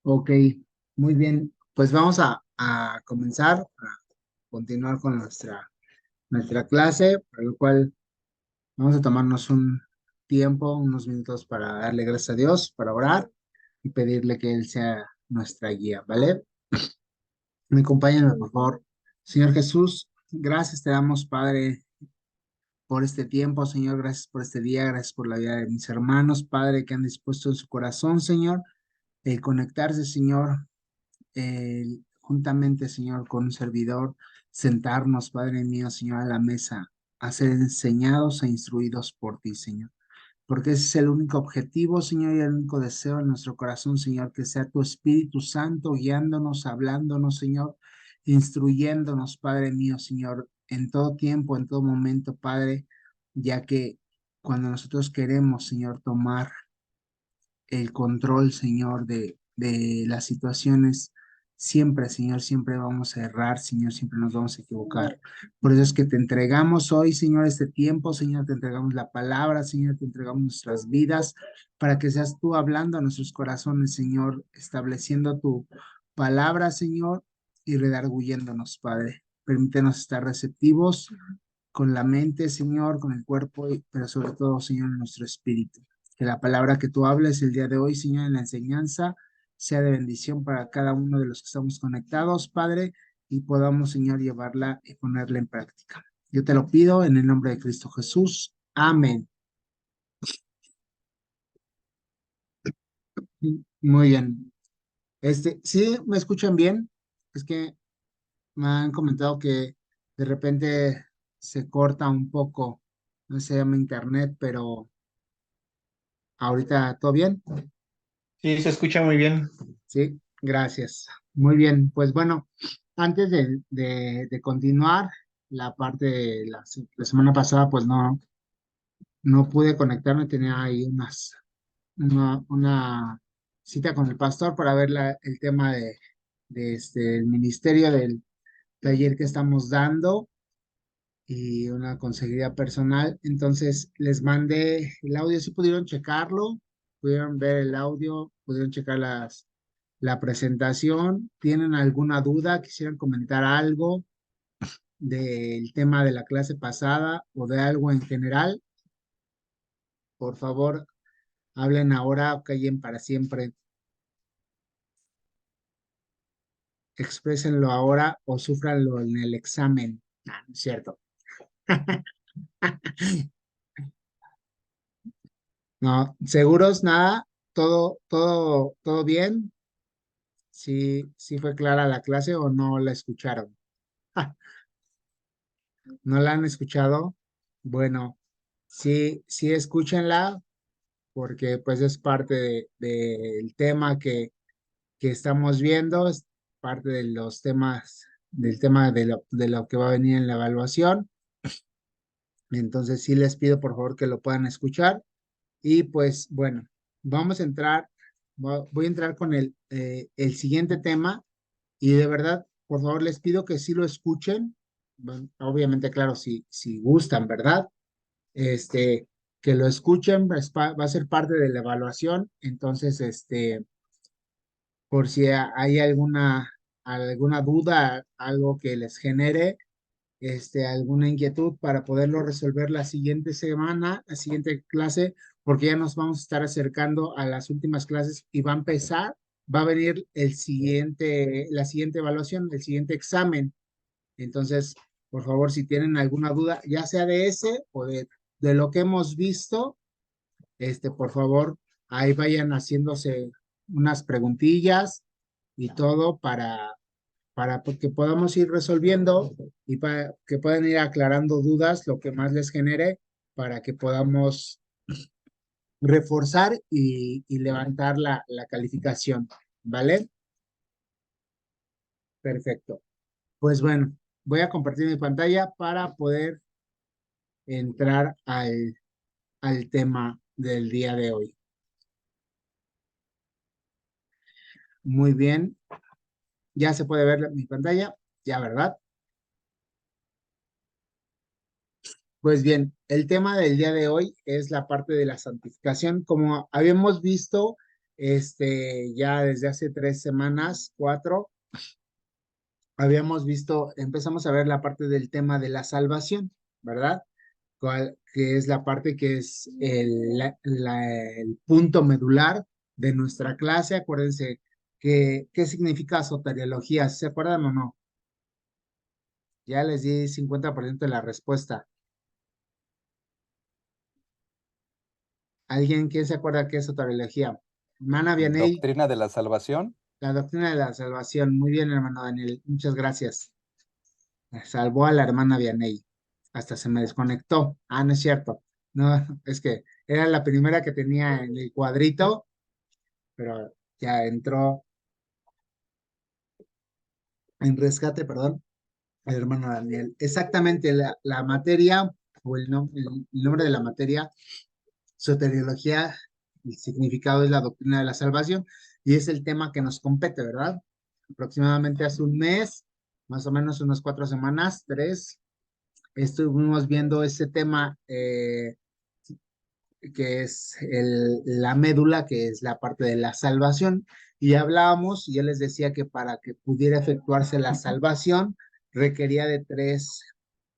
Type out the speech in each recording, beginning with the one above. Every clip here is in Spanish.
Ok, muy bien. Pues vamos a comenzar, a continuar con nuestra clase, para lo cual vamos a tomarnos un tiempo, unos minutos para darle gracias a Dios, para orar y pedirle que Él sea nuestra guía, ¿vale? Me acompañan, por favor. Señor Jesús, gracias te damos, Padre, por este tiempo, Señor, gracias por este día, gracias por la vida de mis hermanos, Padre, que han dispuesto en su corazón, Señor, el conectarse, Señor, juntamente, Señor, con un servidor, sentarnos, Padre mío, Señor, a la mesa, a ser enseñados e instruidos por ti, Señor. Porque ese es el único objetivo, Señor, y el único deseo en nuestro corazón, Señor, que sea tu Espíritu Santo guiándonos, hablándonos, Señor, instruyéndonos, Padre mío, Señor, en todo tiempo, en todo momento, Padre, ya que cuando nosotros queremos, Señor, tomar el control, Señor, de las situaciones. Siempre, Señor, siempre vamos a errar, Señor, siempre nos vamos a equivocar. Por eso es que te entregamos hoy, Señor, este tiempo, Señor, te entregamos la palabra, Señor, te entregamos nuestras vidas, para que seas tú hablando a nuestros corazones, Señor, estableciendo tu palabra, Señor, y redarguyéndonos, Padre. Permítenos estar receptivos con la mente, Señor, con el cuerpo, pero sobre todo, Señor, en nuestro espíritu. Que la palabra que tú hables el día de hoy, Señor, en la enseñanza, sea de bendición para cada uno de los que estamos conectados, Padre, y podamos, Señor, llevarla y ponerla en práctica. Yo te lo pido en el nombre de Cristo Jesús. Amén. Muy bien. ¿Sí me escuchan bien? Es que me han comentado que de repente se corta un poco, no se llama internet, pero ahorita todo bien. Sí, se escucha muy bien. Sí, gracias. Muy bien, pues bueno, antes de continuar, la parte de la semana pasada, pues no pude conectarme, tenía ahí una cita con el pastor para ver el tema el ministerio del taller que estamos dando y una consejería personal. Entonces, les mandé el audio, si pudieron checarlo, pudieron ver el audio, pudieron checar la presentación. ¿Tienen alguna duda? ¿Quisieran comentar algo del tema de la clase pasada o de algo en general? Por favor, hablen ahora o callen para siempre. Exprésenlo ahora o súfranlo en el examen. Ah, no es cierto. No, seguros, nada, todo bien. Sí fue clara la clase o no la escucharon. ¿No la han escuchado? Bueno, sí escúchenla porque pues es parte del tema que estamos viendo, es parte de los temas, del tema de lo que va a venir en la evaluación. Entonces sí les pido por favor que lo puedan escuchar. Y pues bueno, vamos a entrar, voy a entrar con el siguiente tema y de verdad, por favor les pido que sí lo escuchen. Bueno, obviamente, claro, si gustan, ¿verdad? Este, que lo escuchen, va a ser parte de la evaluación. Entonces, por si hay alguna duda, algo que les genere, alguna inquietud para poderlo resolver la siguiente semana, la siguiente clase, porque ya nos vamos a estar acercando a las últimas clases y va a venir la siguiente evaluación, el siguiente examen. Entonces, por favor, si tienen alguna duda, ya sea de ese o de lo que hemos visto, por favor, ahí vayan haciéndose unas preguntillas y todo para que podamos ir resolviendo y para que puedan ir aclarando dudas, lo que más les genere, para que podamos reforzar y levantar la calificación, ¿vale? Perfecto. Pues bueno, voy a compartir mi pantalla para poder entrar al tema del día de hoy. Muy bien, ya se puede ver mi pantalla, ya, ¿verdad? Pues bien, el tema del día de hoy es la parte de la santificación. Como habíamos visto, ya desde hace 3 semanas, 4, habíamos visto, empezamos a ver la parte del tema de la salvación, ¿verdad? Que es la parte que es el punto medular de nuestra clase. Acuérdense qué significa soteriología, ¿se acuerdan o no? Ya les di 50% de la respuesta. ¿Alguien quién se acuerda qué es soteriología? Hermana Vianey, Doctrina de la salvación. la doctrina de la salvación. Muy bien, hermano Daniel, muchas gracias. Salvó a la hermana Vianey. Hasta se me desconectó. Ah, no es cierto. No, es que era la primera que tenía en el cuadrito, pero ya entró en rescate, perdón, el hermano Daniel. Exactamente, la materia, o el nombre de la materia, soteriología, el significado es la doctrina de la salvación, y es el tema que nos compete, ¿verdad? Aproximadamente hace un mes, más o menos unas 4 semanas, 3, estuvimos viendo ese tema, que es la médula, que es la parte de la salvación, y hablábamos, y yo les decía que para que pudiera efectuarse la salvación, requería de,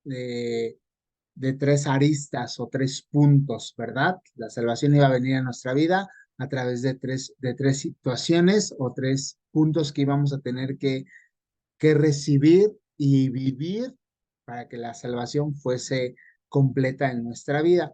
de tres aristas o 3 puntos, ¿verdad? La salvación iba a venir a nuestra vida a través de tres situaciones o 3 puntos que íbamos a tener que recibir y vivir para que la salvación fuese completa en nuestra vida.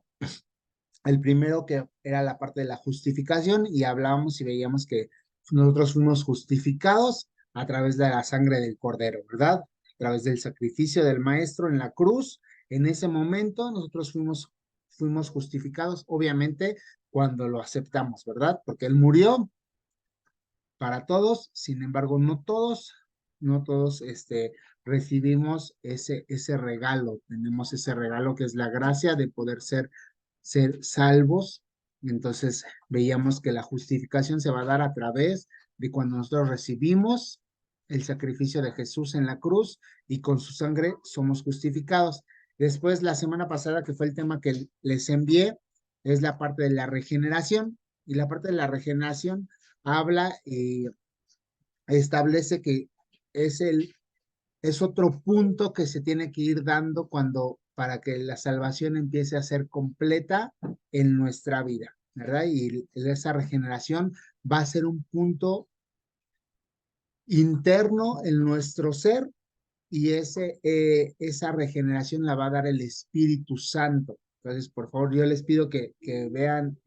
El primero que era la parte de la justificación, y hablábamos y veíamos que nosotros fuimos justificados a través de la sangre del Cordero, ¿verdad? A través del sacrificio del Maestro en la cruz. En ese momento nosotros fuimos justificados, obviamente, cuando lo aceptamos, ¿verdad? Porque Él murió para todos, sin embargo, no todos, recibimos ese regalo. Tenemos ese regalo que es la gracia de poder ser salvos. Entonces veíamos que la justificación se va a dar a través de cuando nosotros recibimos el sacrificio de Jesús en la cruz, y con su sangre somos justificados. Después, la semana pasada, que fue el tema que les envié, es la parte de la regeneración, y la parte de la regeneración habla y establece que es es otro punto que se tiene que ir dando para que la salvación empiece a ser completa en nuestra vida, ¿verdad? Y esa regeneración va a ser un punto interno en nuestro ser, y esa regeneración la va a dar el Espíritu Santo. Entonces, por favor, yo les pido que vean,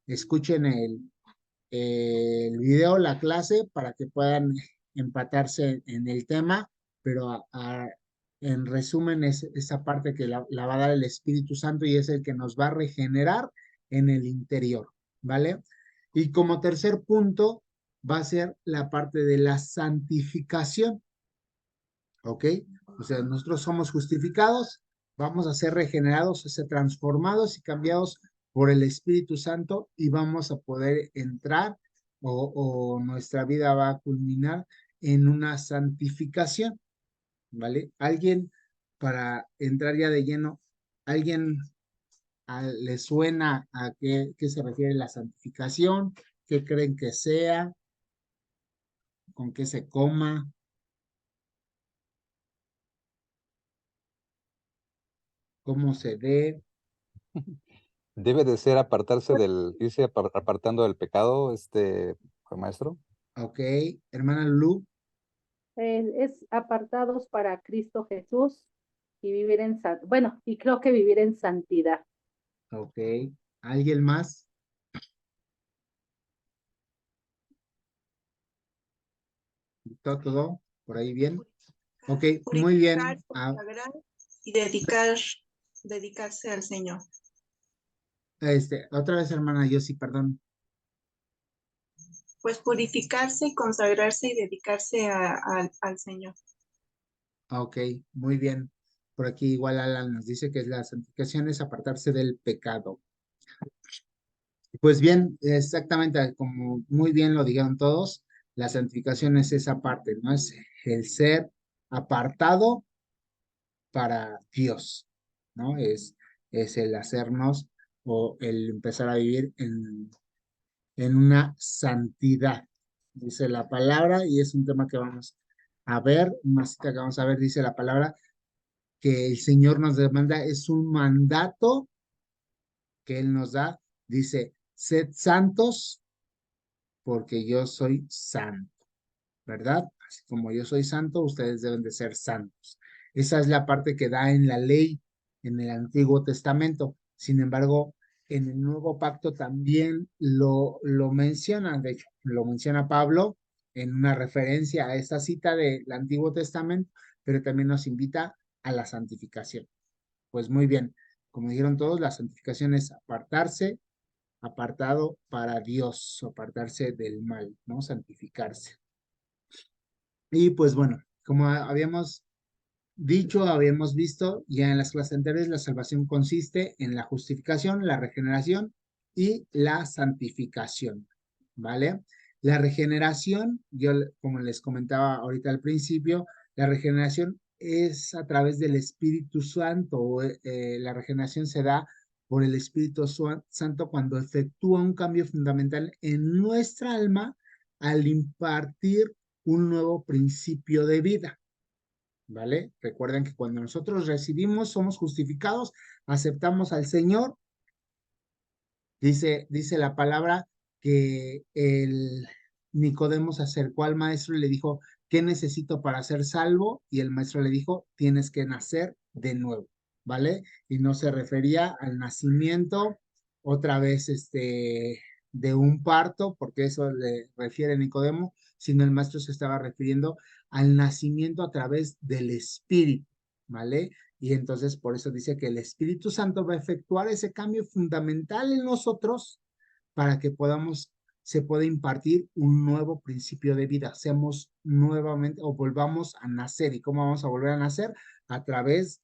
escuchen el video, la clase, para que puedan empatarse en el tema, pero en resumen es esa parte que la va a dar el Espíritu Santo, y es el que nos va a regenerar en el interior, ¿vale? Y como tercer punto va a ser la parte de la santificación, ¿ok? O sea, nosotros somos justificados, vamos a ser regenerados, a ser transformados y cambiados por el Espíritu Santo, y vamos a poder entrar, o nuestra vida va a culminar en una santificación, ¿vale? Alguien, para entrar ya de lleno, ¿alguien le suena a qué se refiere la santificación? ¿Qué creen que sea? ¿Con qué se coma? ¿Cómo se dé? Debe de ser apartarse irse apartando del pecado, maestro. ¿Ok? Hermana Lulu. Es apartados para Cristo Jesús y vivir bueno, y creo que vivir en santidad. Ok. ¿Alguien más? ¿Todo? ¿Por ahí bien? Ok, muy bien. Purificar, consagrar y dedicarse al Señor. Otra vez, hermana Yossi, perdón. Pues purificarse y consagrarse y dedicarse al Señor. Ok, muy bien. Por aquí igual Alan nos dice que la santificación es apartarse del pecado. Pues bien, exactamente como muy bien lo dijeron todos, la santificación es esa parte, ¿no? Es el ser apartado para Dios. ¿no? Es el hacernos o el empezar a vivir en una santidad, dice la palabra, y es un tema que vamos a ver, una cita que vamos a ver, dice la palabra, que el Señor nos demanda, es un mandato que Él nos da, dice, sed santos porque yo soy santo, ¿verdad? Así como yo soy santo, ustedes deben de ser santos. Esa es la parte que da en la ley, en el Antiguo Testamento. Sin embargo, en el Nuevo Pacto también lo menciona, de hecho, lo menciona Pablo en una referencia a esta cita del Antiguo Testamento, pero también nos invita a la santificación. Pues muy bien, como dijeron todos, la santificación es apartarse, apartado para Dios, apartarse del mal, ¿no? Santificarse. Y pues bueno, como habíamos dicho, habíamos visto ya en las clases anteriores, la salvación consiste en la justificación, la regeneración y la santificación, ¿vale? La regeneración, yo como les comentaba ahorita al principio, la regeneración es a través del Espíritu Santo, la regeneración se da por el Espíritu Santo cuando efectúa un cambio fundamental en nuestra alma al impartir un nuevo principio de vida. ¿Vale? Recuerden que cuando nosotros recibimos, somos justificados, aceptamos al Señor, dice la palabra que el Nicodemo se acercó al maestro y le dijo, ¿qué necesito para ser salvo? Y el maestro le dijo, tienes que nacer de nuevo, ¿vale? Y no se refería al nacimiento otra vez de un parto, porque eso le refiere Nicodemo, sino el maestro se estaba refiriendo al nacimiento a través del Espíritu, ¿vale? Y entonces por eso dice que el Espíritu Santo va a efectuar ese cambio fundamental en nosotros para que se pueda impartir un nuevo principio de vida, seamos nuevamente o volvamos a nacer. ¿Y cómo vamos a volver a nacer? A través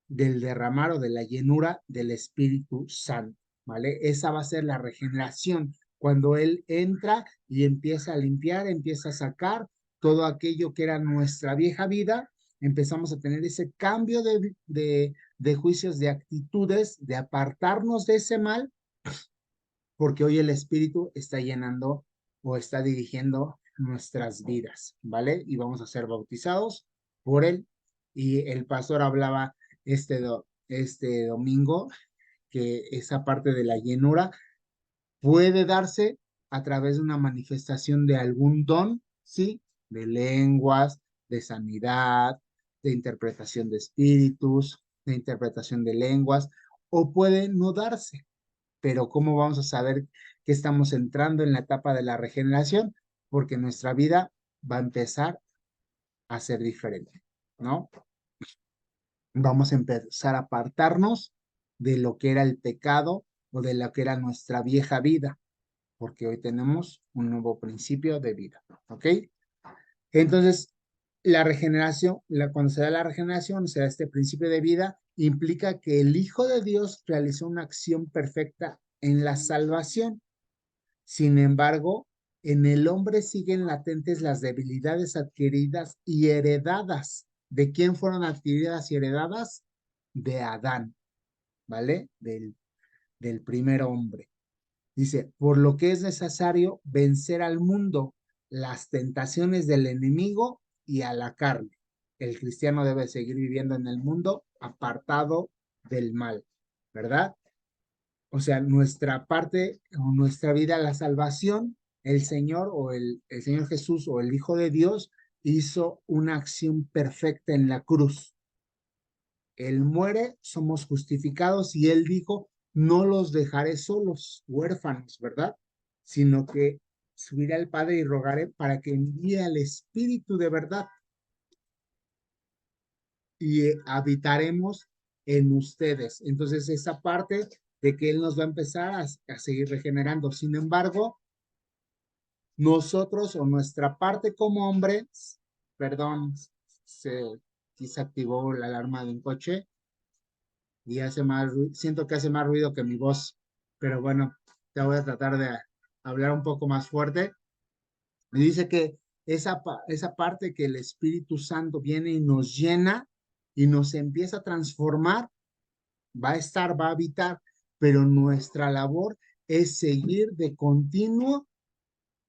del derramar o de la llenura del Espíritu Santo, ¿vale? Esa va a ser la regeneración, cuando Él entra y empieza a limpiar, empieza a sacar todo aquello que era nuestra vieja vida, empezamos a tener ese cambio de juicios, de actitudes, de apartarnos de ese mal, porque hoy el Espíritu está llenando o está dirigiendo nuestras vidas, ¿vale? Y vamos a ser bautizados por Él. Y el pastor hablaba este domingo que esa parte de la llenura puede darse a través de una manifestación de algún don, ¿sí? De lenguas, de sanidad, de interpretación de espíritus, de interpretación de lenguas, o puede no darse. Pero ¿cómo vamos a saber que estamos entrando en la etapa de la regeneración? Porque nuestra vida va a empezar a ser diferente, ¿no? Vamos a empezar a apartarnos de lo que era el pecado o de lo que era nuestra vieja vida, porque hoy tenemos un nuevo principio de vida, ¿ok? Entonces, la regeneración, cuando se da la regeneración, se da este principio de vida, implica que el Hijo de Dios realizó una acción perfecta en la salvación. Sin embargo, en el hombre siguen latentes las debilidades adquiridas y heredadas. ¿De quién fueron adquiridas y heredadas? De Adán, ¿vale? Del primer hombre. Dice, por lo que es necesario vencer al mundo, las tentaciones del enemigo y a la carne. El cristiano debe seguir viviendo en el mundo apartado del mal, ¿verdad? O sea, nuestra parte o nuestra vida, la salvación, el Señor o el Señor Jesús o el Hijo de Dios hizo una acción perfecta en la cruz. Él muere, somos justificados y Él dijo, no los dejaré solos, huérfanos, ¿verdad? Sino que subiré al Padre y rogaré para que envíe al Espíritu de verdad y habitaremos en ustedes. Entonces, esa parte de que Él nos va a empezar a seguir regenerando. Sin embargo, nosotros o nuestra parte como hombres, perdón, aquí se activó la alarma de un coche y siento que hace más ruido que mi voz, pero bueno, te voy a tratar de hablar un poco más fuerte. Y dice que esa parte que el Espíritu Santo viene y nos llena y nos empieza a transformar, va a estar, va a habitar, pero nuestra labor es seguir de continuo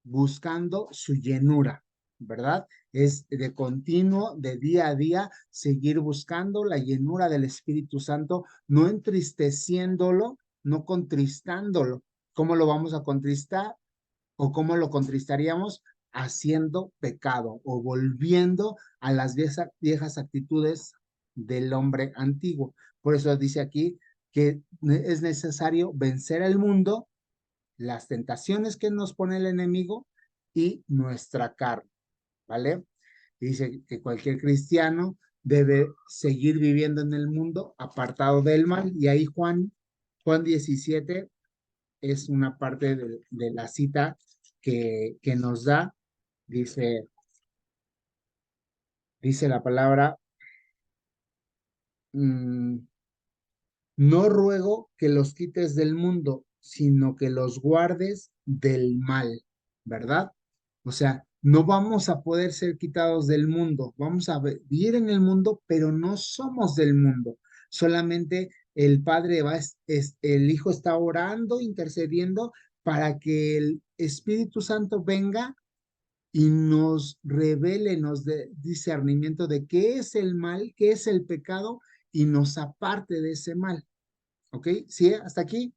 buscando su llenura, ¿verdad? Es de continuo, de día a día, seguir buscando la llenura del Espíritu Santo, no entristeciéndolo, no contristándolo. ¿Cómo lo vamos a contristar? ¿O cómo lo contristaríamos? Haciendo pecado o volviendo a las viejas actitudes del hombre antiguo. Por eso dice aquí que es necesario vencer el mundo, las tentaciones que nos pone el enemigo y nuestra carne, ¿vale? Dice que cualquier cristiano debe seguir viviendo en el mundo apartado del mal. Y ahí Juan 17 es una parte de la cita que nos da. Dice la palabra, no ruego que los quites del mundo, sino que los guardes del mal, ¿verdad? O sea, no vamos a poder ser quitados del mundo, vamos a vivir en el mundo, pero no somos del mundo. Solamente el Padre el Hijo está orando, intercediendo para que el Espíritu Santo venga y nos revele, nos dé discernimiento de qué es el mal, qué es el pecado y nos aparte de ese mal. ¿Ok? ¿Sí? ¿Hasta aquí?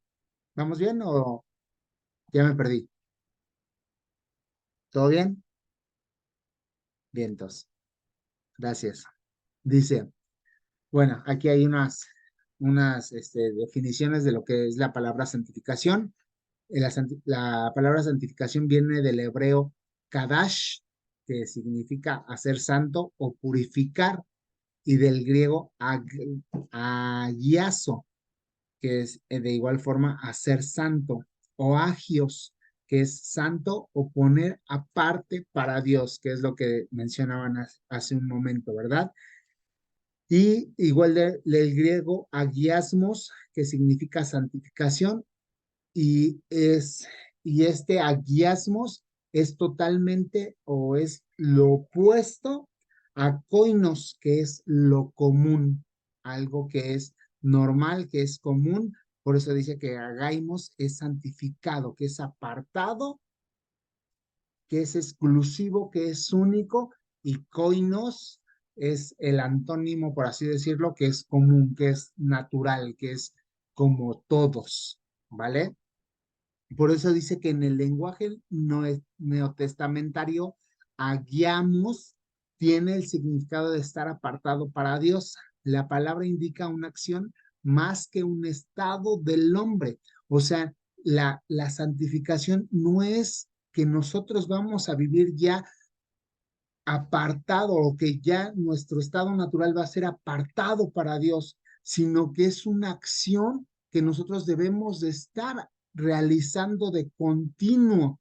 ¿Vamos bien o ya me perdí? ¿Todo bien? Bien, entonces. Gracias. Dice, bueno, aquí hay unas definiciones de lo que es la palabra santificación. La palabra santificación viene del hebreo kadash, que significa hacer santo o purificar, y del griego agiazo, que es de igual forma hacer santo, o agios, que es santo o poner aparte para Dios, que es lo que mencionaban hace un momento, ¿verdad? Y igual del griego agiasmos, que significa santificación, y este agiasmos es totalmente o es lo opuesto a koinos, que es lo común, algo que es normal, que es común. Por eso dice que agaimos es santificado, que es apartado, que es exclusivo, que es único, y koinos es el antónimo, por así decirlo, que es común, que es natural, que es como todos, ¿vale? Por eso dice que en el lenguaje neotestamentario, agiamos tiene el significado de estar apartado para Dios. La palabra indica una acción más que un estado del hombre. O sea, la santificación no es que nosotros vamos a vivir ya apartado o que ya nuestro estado natural va a ser apartado para Dios, sino que es una acción que nosotros debemos de estar realizando de continuo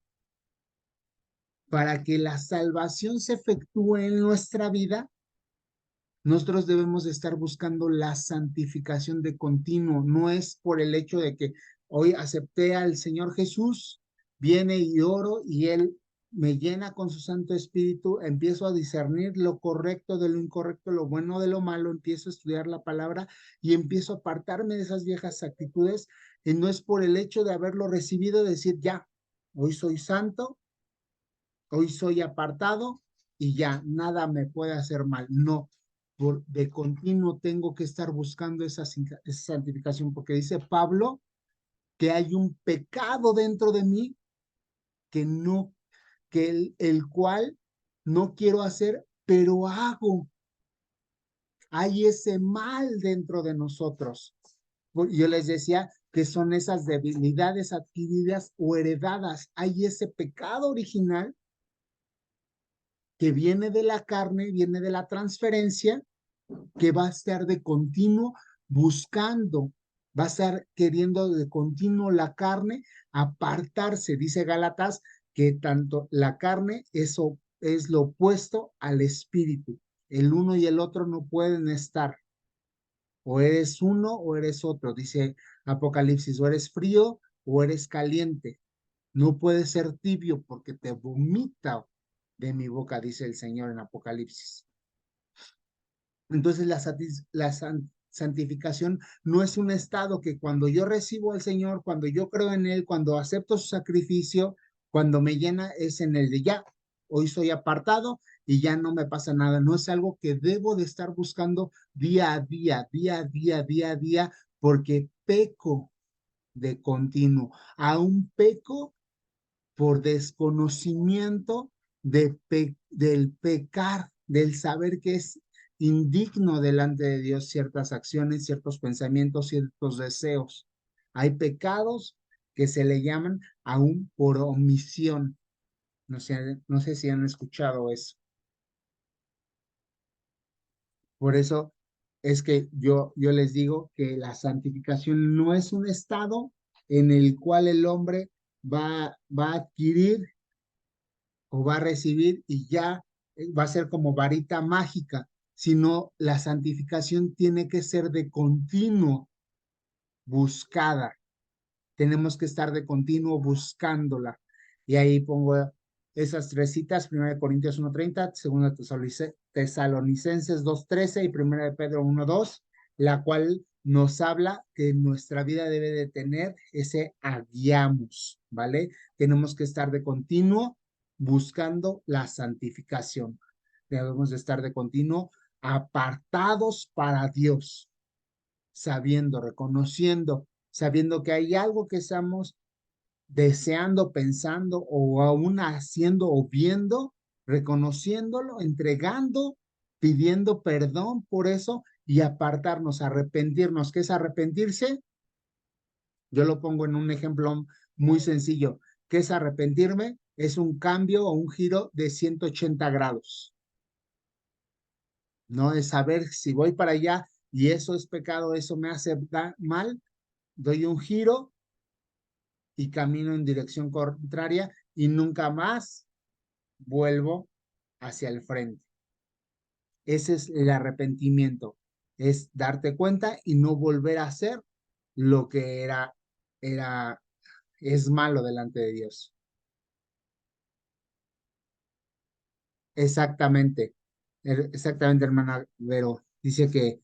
para que la salvación se efectúe en nuestra vida. Nosotros debemos de estar buscando la santificación de continuo. No es por el hecho de que hoy acepté al Señor Jesús, viene y oro y Él me llena con su Santo Espíritu, empiezo a discernir lo correcto de lo incorrecto, lo bueno de lo malo, empiezo a estudiar la palabra y empiezo a apartarme de esas viejas actitudes. Y no es por el hecho de haberlo recibido, decir ya, hoy soy santo, hoy soy apartado y ya, nada me puede hacer mal. No, de continuo tengo que estar buscando esa santificación, porque dice Pablo que hay un pecado dentro de mí que no, que el cual no quiero hacer, pero hago. Hay ese mal dentro de nosotros. Yo les decía que son esas debilidades adquiridas o heredadas. Hay ese pecado original que viene de la carne, viene de la transferencia, que va a estar de continuo buscando, va a estar queriendo de continuo la carne apartarse. Dice Gálatas que tanto la carne es lo opuesto al espíritu. El uno y el otro no pueden estar. O eres uno o eres otro. Dice Apocalipsis, o eres frío o eres caliente. No puedes ser tibio porque te vomita de mi boca, dice el Señor en Apocalipsis. Entonces la santificación no es un estado que cuando yo recibo al Señor, cuando yo creo en Él, cuando acepto su sacrificio, cuando me llena es en el de ya, hoy soy apartado y ya no me pasa nada. No es algo que debo de estar buscando día a día, día a día, día a día, porque peco de continuo. Aún peco por desconocimiento del pecar, del saber que es indigno delante de Dios ciertas acciones, ciertos pensamientos, ciertos deseos. Hay pecados que se le llaman aún por omisión. No sé si han escuchado eso. Por eso es que yo les digo que la santificación no es un estado en el cual el hombre va a adquirir o va a recibir y ya va a ser como varita mágica, sino la santificación tiene que ser de continuo buscada. Tenemos que estar de continuo buscándola. Y ahí pongo esas tres citas, 1 Corintios 1:30, 2 Tesalonicenses 2:13 y 1 de Pedro 1:2, la cual nos habla que nuestra vida debe de tener ese agiamos, ¿vale? Tenemos que estar de continuo buscando la santificación. Debemos de estar de continuo apartados para Dios, sabiendo, reconociendo, sabiendo que hay algo que estamos deseando, pensando o aún haciendo o viendo, reconociéndolo, entregando, pidiendo perdón por eso y apartarnos, arrepentirnos. ¿Qué es arrepentirse? Yo lo pongo en un ejemplo muy sencillo. ¿Qué es arrepentirme? Es un cambio o un giro de 180 grados. No es saber si voy para allá y eso es pecado, eso me hace mal, doy un giro y camino en dirección contraria y nunca más vuelvo hacia el frente. Ese es el arrepentimiento, es darte cuenta y no volver a hacer lo que es malo delante de Dios. Exactamente, exactamente, hermana Vero. Dice que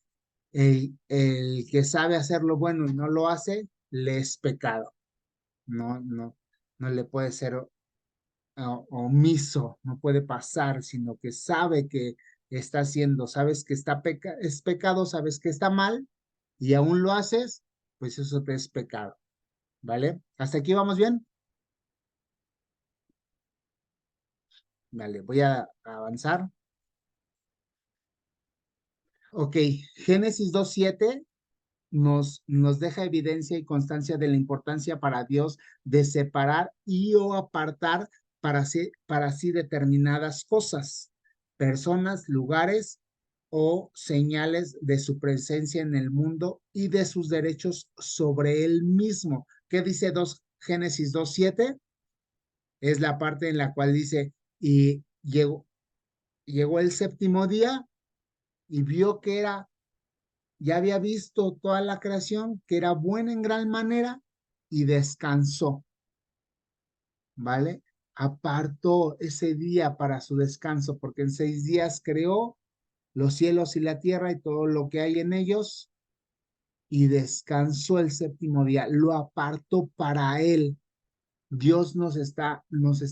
el que sabe hacer lo bueno y no lo hace, le es pecado. No le puede ser omiso, no puede pasar, sino que sabe que está haciendo, sabes que es pecado, sabes que está mal y aún lo haces, pues eso te es pecado, ¿vale? ¿Hasta aquí vamos bien? Vale, voy a avanzar. Ok, Génesis 2:7 nos deja evidencia y constancia de la importancia para Dios de separar y o apartar para sí determinadas cosas, personas, lugares o señales de su presencia en el mundo y de sus derechos sobre él mismo. ¿Qué dice Génesis 2:7? Es la parte en la cual dice, y llegó el séptimo día y vio que ya había visto toda la creación, que era buena en gran manera, y descansó, ¿vale? Apartó ese día para su descanso, porque en 6 días creó los cielos y la tierra y todo lo que hay en ellos, y descansó el séptimo día, lo apartó para él. Dios nos está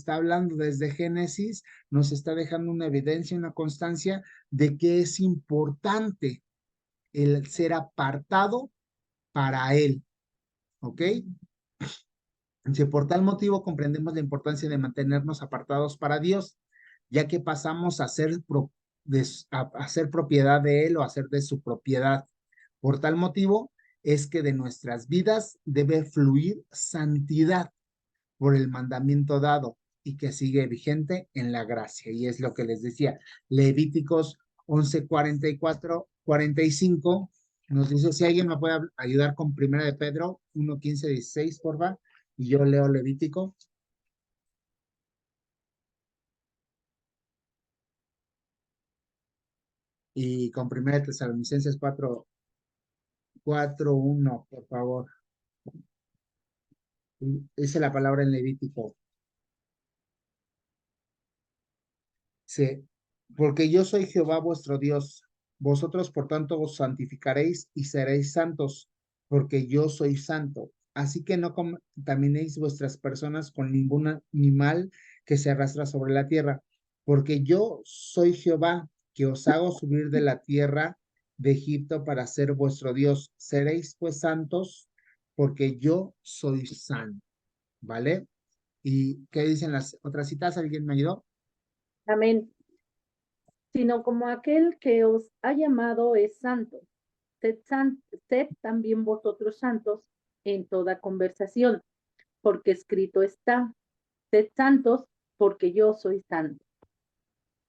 hablando desde Génesis, nos está dejando una evidencia, una constancia de que es importante el ser apartado para él. ¿Ok? Si por tal motivo comprendemos la importancia de mantenernos apartados para Dios, ya que pasamos a ser propiedad de Él o a ser de su propiedad. Por tal motivo es que de nuestras vidas debe fluir santidad por el mandamiento dado y que sigue vigente en la gracia. Y es lo que les decía, Levíticos 11:44-45 nos dice, si alguien me puede ayudar con 1 de Pedro 1:15-16, por favor, y yo leo Levítico. Y con 1 de Tesalonicenses 4:1, por favor. Dice la palabra en Levítico. Sí, porque yo soy Jehová vuestro Dios. Vosotros, por tanto, os santificaréis y seréis santos, porque yo soy santo. Así que no contaminéis vuestras personas con ningún animal que se arrastra sobre la tierra, porque yo soy Jehová, que os hago subir de la tierra de Egipto para ser vuestro Dios. Seréis pues santos, porque yo soy santo. ¿Vale? ¿Y qué dicen las otras citas? ¿Alguien me ayudó? Amén. Sino como aquel que os ha llamado es santo. Sed también vosotros santos en toda conversación, porque escrito está, sed santos, porque yo soy santo.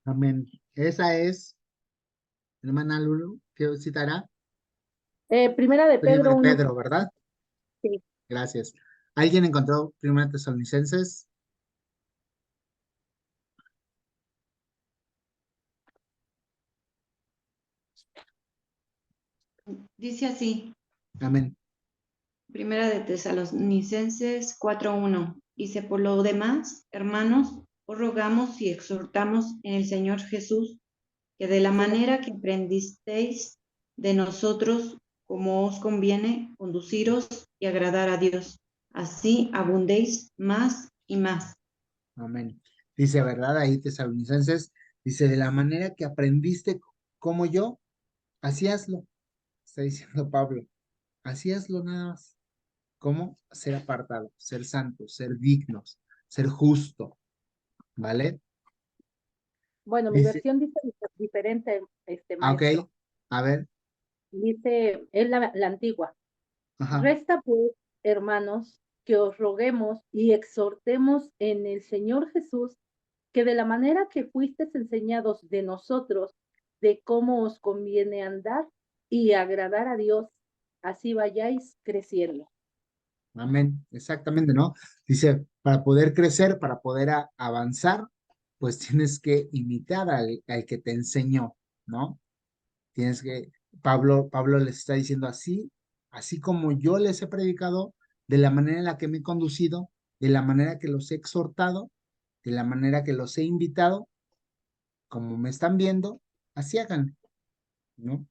Amén. Esa es, hermana Lulu, ¿qué citará? Primera de Primera Pedro de 1. Pedro, ¿verdad? Sí. Gracias. ¿Alguien encontró Primera de Tesalonicenses? Dice así, Amén. Primera de Tesalonicenses 4:1. Dice, por lo demás, hermanos, os rogamos y exhortamos en el Señor Jesús, que de la manera que aprendisteis de nosotros, como os conviene, conduciros y agradar a Dios, así abundéis más y más. Amén. Dice, ¿verdad? Ahí Tesalonicenses, dice, de la manera que aprendiste como yo, así hazlo. Está diciendo Pablo, así hazlo nada más. ¿Cómo? Ser apartado, ser santo, ser dignos, ser justo, ¿vale? Bueno, mi Dice, versión dice diferente, ok, maestro. a ver, Dice, es la antigua. ajá, Resta pues, hermanos, que os roguemos y exhortemos en el Señor Jesús, que de la manera que fuisteis enseñados de nosotros, de cómo os conviene andar y agradar a Dios, así vayáis creciendo. amén, exactamente, ¿no? Dice, para poder crecer, para poder avanzar, pues tienes que imitar al que te enseñó, ¿no? Tienes que, Pablo les está diciendo así como yo les he predicado, de la manera en la que me he conducido, de la manera que los he exhortado, de la manera que los he invitado, como me están viendo, así hagan, ¿no?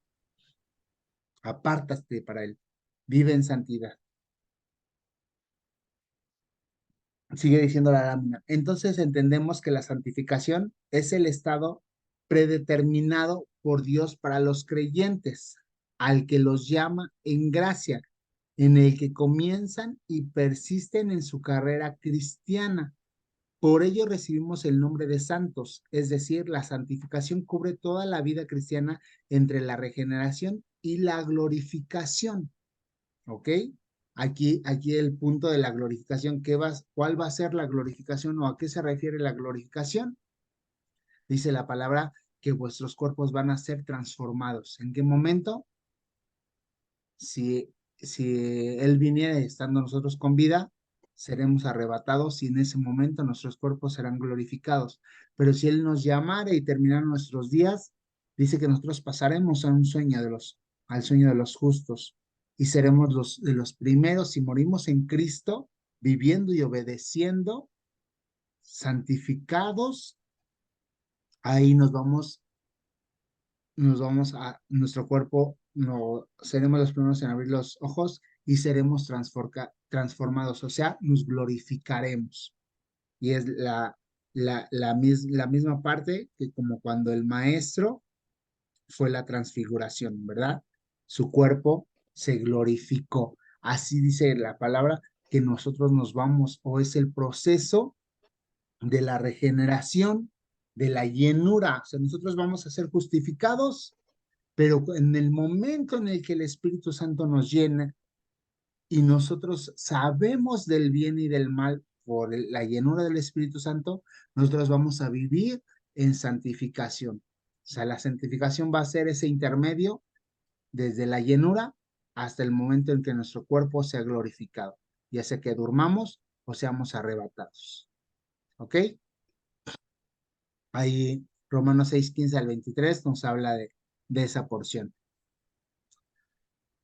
Apártate para él, vive en santidad. Sigue diciendo la lámina. Entonces entendemos que la santificación es el estado predeterminado por Dios para los creyentes, al que los llama en gracia, en el que comienzan y persisten en su carrera cristiana. Por ello recibimos el nombre de santos, es decir, la santificación cubre toda la vida cristiana entre la regeneración y la glorificación. ¿Ok? Aquí el punto de la glorificación, ¿cuál va a ser la glorificación o a qué se refiere la glorificación? Dice la palabra que vuestros cuerpos van a ser transformados. ¿En qué momento? Si Él viniere estando nosotros con vida, seremos arrebatados y en ese momento nuestros cuerpos serán glorificados. Pero si Él nos llamare y terminar nuestros días, dice que nosotros pasaremos a un sueño al sueño de los justos y seremos de los primeros si morimos en Cristo, viviendo y obedeciendo, santificados, ahí nos vamos a nuestro cuerpo, no, seremos los primeros en abrir los ojos y seremos transformados, o sea, nos glorificaremos. Y es la misma parte que como cuando el maestro fue la transfiguración, ¿verdad? Su cuerpo se glorificó. Así dice la palabra que nosotros nos vamos, o es el proceso de la regeneración, de la llenura. O sea, nosotros vamos a ser justificados, pero en el momento en el que el Espíritu Santo nos llena y nosotros sabemos del bien y del mal por la llenura del Espíritu Santo, nosotros vamos a vivir en santificación. O sea, la santificación va a ser ese intermedio desde la llenura hasta el momento en que nuestro cuerpo sea glorificado, ya sea que durmamos o seamos arrebatados. ¿Ok? Ahí Romanos 6:15 al 23 nos habla de esa porción.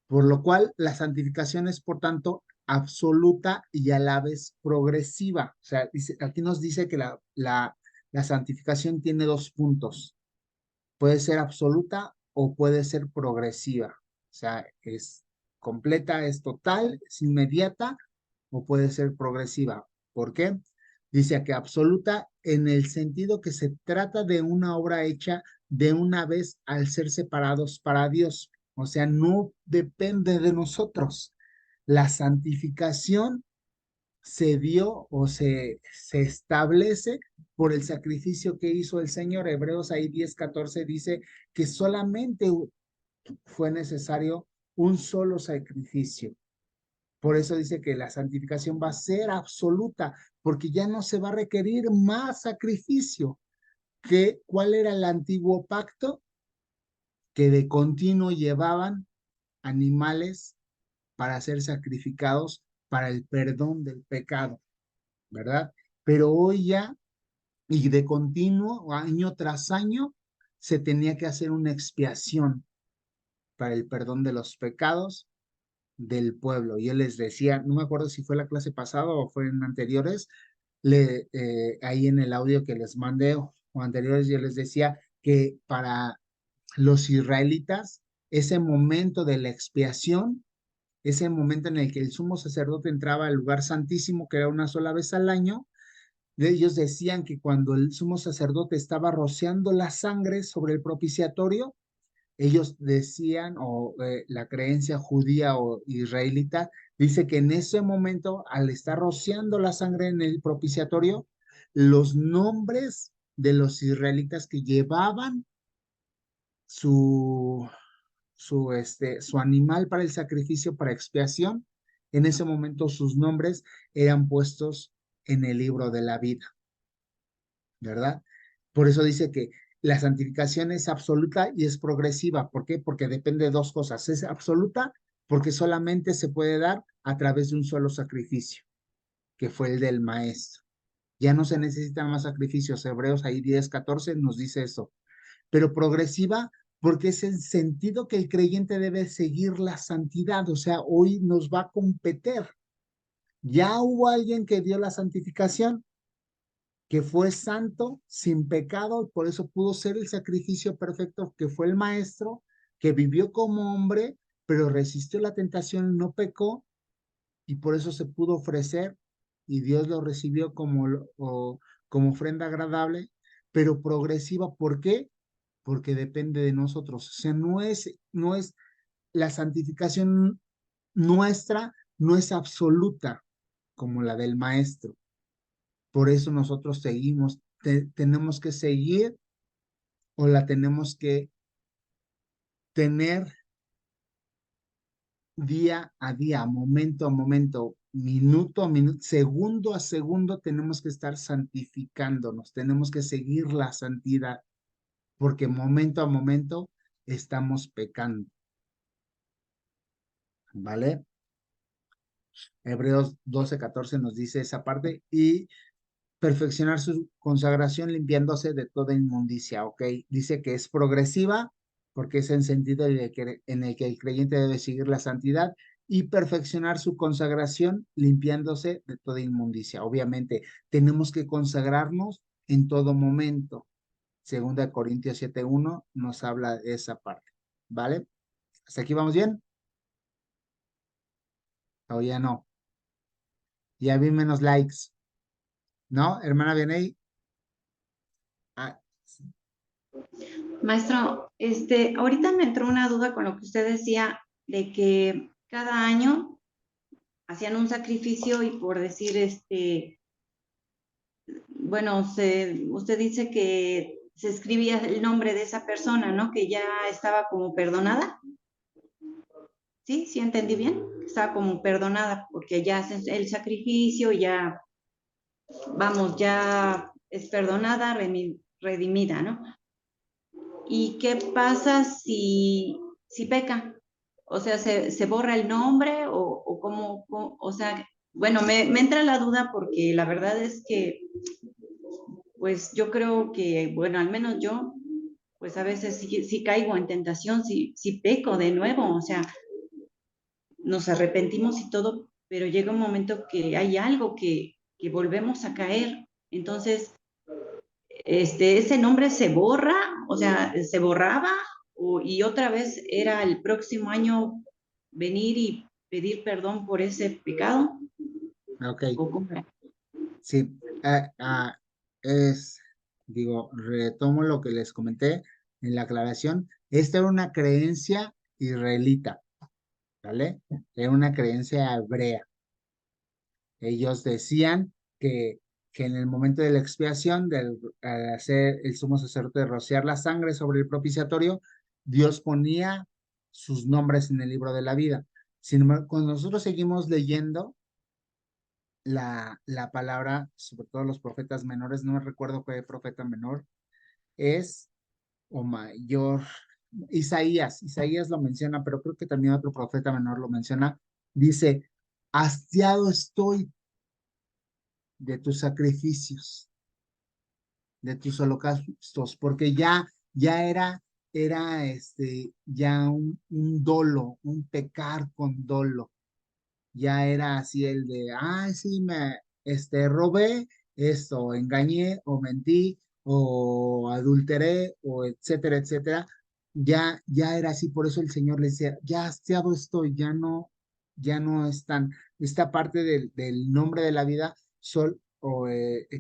Por lo cual, la santificación es, por tanto, absoluta y a la vez progresiva. O sea, aquí nos dice que la santificación tiene dos puntos. Puede ser absoluta o puede ser progresiva. O sea, es completa, es total, es inmediata o puede ser progresiva. ¿Por qué? Dice que absoluta en el sentido que se trata de una obra hecha de una vez al ser separados para Dios. O sea, no depende de nosotros. La santificación se dio o se establece por el sacrificio que hizo el Señor. Hebreos ahí 10:14 dice que solamente fue necesario un solo sacrificio. Por eso dice que la santificación va a ser absoluta, porque ya no se va a requerir más sacrificio. ¿Cuál era el antiguo pacto? Que de continuo llevaban animales para ser sacrificados para el perdón del pecado, ¿verdad? Pero hoy ya, y de continuo, año tras año, se tenía que hacer una expiación para el perdón de los pecados del pueblo. Y él les decía, no me acuerdo si fue la clase pasada o fue en anteriores, ahí en el audio que les mandé o anteriores, yo les decía que para los israelitas, ese momento de la expiación, ese momento en el que el sumo sacerdote entraba al lugar santísimo, que era una sola vez al año, ellos decían que cuando el sumo sacerdote estaba rociando la sangre sobre el propiciatorio, ellos decían, o la creencia judía o israelita, dice que en ese momento, al estar rociando la sangre en el propiciatorio, los nombres de los israelitas que llevaban su animal para el sacrificio, para expiación, en ese momento sus nombres eran puestos en el libro de la vida, ¿verdad? Por eso dice que la santificación es absoluta y es progresiva. ¿Por qué? Porque depende de dos cosas. Es absoluta porque solamente se puede dar a través de un solo sacrificio, que fue el del maestro. Ya no se necesitan más sacrificios. Hebreos ahí 10:14 nos dice eso. Pero progresiva porque es el sentido que el creyente debe seguir la santidad. O sea, hoy nos va a competir. Ya hubo alguien que dio la santificación, que fue santo, sin pecado, y por eso pudo ser el sacrificio perfecto, que fue el maestro, que vivió como hombre, pero resistió la tentación, no pecó, y por eso se pudo ofrecer, y Dios lo recibió como ofrenda agradable, pero progresiva. ¿Por qué? Porque depende de nosotros. O sea, no es la santificación nuestra, no es absoluta como la del maestro. Por eso nosotros seguimos, tenemos que seguir o la tenemos que tener día a día, momento a momento, minuto a minuto, segundo a segundo, tenemos que estar santificándonos, tenemos que seguir la santidad, porque momento a momento estamos pecando. ¿Vale? Hebreos 12:14 nos dice esa parte, y perfeccionar su consagración limpiándose de toda inmundicia, ¿ok? Dice que es progresiva porque es en sentido en el que el creyente debe seguir la santidad y perfeccionar su consagración limpiándose de toda inmundicia. Obviamente, tenemos que consagrarnos en todo momento. Segunda de Corintios 7:1 nos habla de esa parte, ¿vale? ¿Hasta aquí vamos bien? ¿O ya no? Ya vi menos likes. ¿No, hermana Vianey? Ah, Maestro, ahorita me entró una duda con lo que usted decía de que cada año hacían un sacrificio y por decir, bueno, usted dice que se escribía el nombre de esa persona, ¿no? Que ya estaba como perdonada. ¿Sí? ¿Sí entendí bien? Estaba como perdonada porque ya hace el sacrificio, ya, vamos, ya es perdonada, redimida, ¿no? ¿Y qué pasa si peca? O sea, ¿se borra el nombre o cómo, o sea, bueno, me entra la duda porque la verdad es que, pues yo creo que, bueno, al menos yo, pues a veces sí caigo en tentación, sí peco de nuevo, o sea, nos arrepentimos y todo, pero llega un momento que hay algo que volvemos a caer. Entonces, ese nombre se borra, o sea, se borraba y otra vez era el próximo año venir y pedir perdón por ese pecado? Ok, ¿O cómo era? sí. Retomo lo que les comenté en la aclaración. Esta era una creencia israelita, ¿vale? Era una creencia hebrea. Ellos decían que en el momento de la expiación, al hacer el sumo sacerdote rociar la sangre sobre el propiciatorio, Dios ponía sus nombres en el libro de la vida. Sin embargo, cuando nosotros seguimos leyendo la palabra, sobre todo los profetas menores, no me recuerdo qué profeta menor es, o mayor, Isaías lo menciona, pero creo que también otro profeta menor lo menciona, dice, hastiado estoy de tus sacrificios, de tus holocaustos, porque ya ya un dolo, un pecar con dolo, ya era así el de, sí, robé esto, engañé o mentí o adulteré o etcétera, etcétera, ya era así, por eso el Señor le decía, ya hastiado estoy, ya no están, esta parte del nombre de la vida,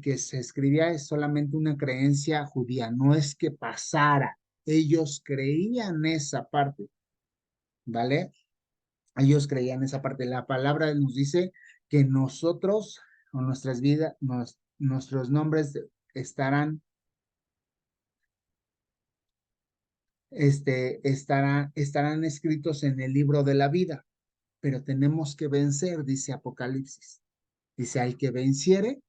que se escribía es solamente una creencia judía, no es que pasara, ellos creían esa parte, ¿vale? Ellos creían esa parte. La palabra nos dice que nosotros o nuestras vidas, nuestros nombres estarán, estarán escritos en el libro de la vida, pero tenemos que vencer, dice Apocalipsis. Dice, al que venciere,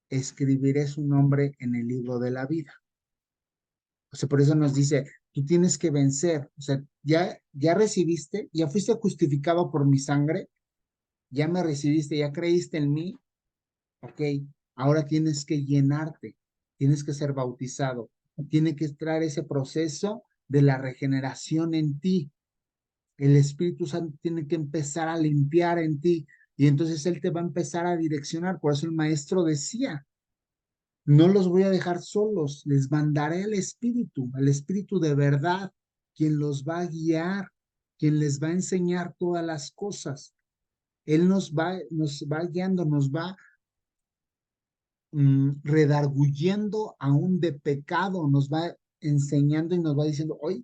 escribiré su nombre en el libro de la vida. O sea, por eso nos dice, tú tienes que vencer. O sea, ya recibiste, ya fuiste justificado por mi sangre, ya me recibiste, ya creíste en mí. Ok, ahora tienes que llenarte, tienes que ser bautizado, tiene que entrar ese proceso de la regeneración en ti. El Espíritu Santo tiene que empezar a limpiar en ti y entonces Él te va a empezar a direccionar. Por eso el maestro decía, no los voy a dejar solos, les mandaré el Espíritu de verdad, quien los va a guiar, quien les va a enseñar todas las cosas. Él nos va guiando, nos va redarguyendo aún de pecado, nos va enseñando y nos va diciendo, oye,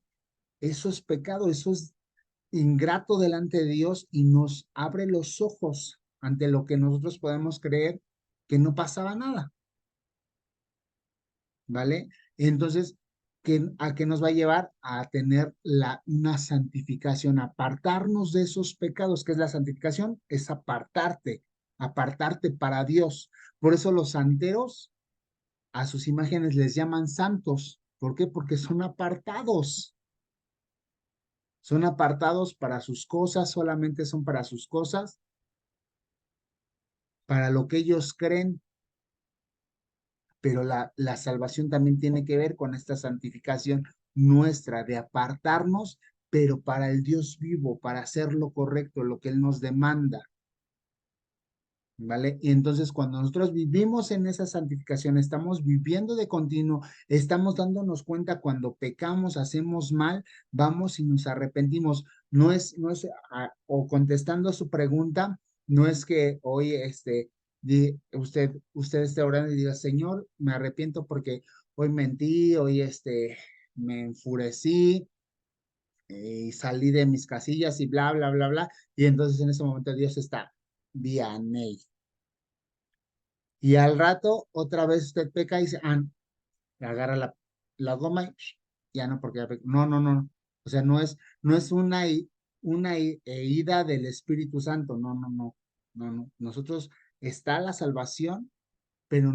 eso es pecado, eso es ingrato delante de Dios y nos abre los ojos ante lo que nosotros podemos creer que no pasaba nada, ¿vale? Entonces, ¿a qué nos va a llevar? A tener una santificación, apartarnos de esos pecados. ¿Qué es la santificación? Es apartarte para Dios. Por eso los santeros a sus imágenes les llaman santos. ¿Por qué? Porque son apartados. Son apartados para sus cosas, solamente son para sus cosas, para lo que ellos creen. Pero la salvación también tiene que ver con esta santificación nuestra de apartarnos, pero para el Dios vivo, para hacer lo correcto, lo que Él nos demanda. ¿Vale? Y entonces cuando nosotros vivimos en esa santificación, estamos viviendo de continuo, estamos dándonos cuenta cuando pecamos, hacemos mal, vamos y nos arrepentimos. O contestando a su pregunta, no es que hoy usted esté orando y diga, Señor, me arrepiento porque hoy mentí, hoy me enfurecí y salí de mis casillas y bla, bla, bla, bla. Y entonces en ese momento Dios está, Vianey. Y al rato, otra vez usted peca y dice, agarra la goma y ya no, porque ya pecó. No, no, no. O sea, no es una ida del Espíritu Santo. No, no, no. No, no. Nosotros está la salvación, pero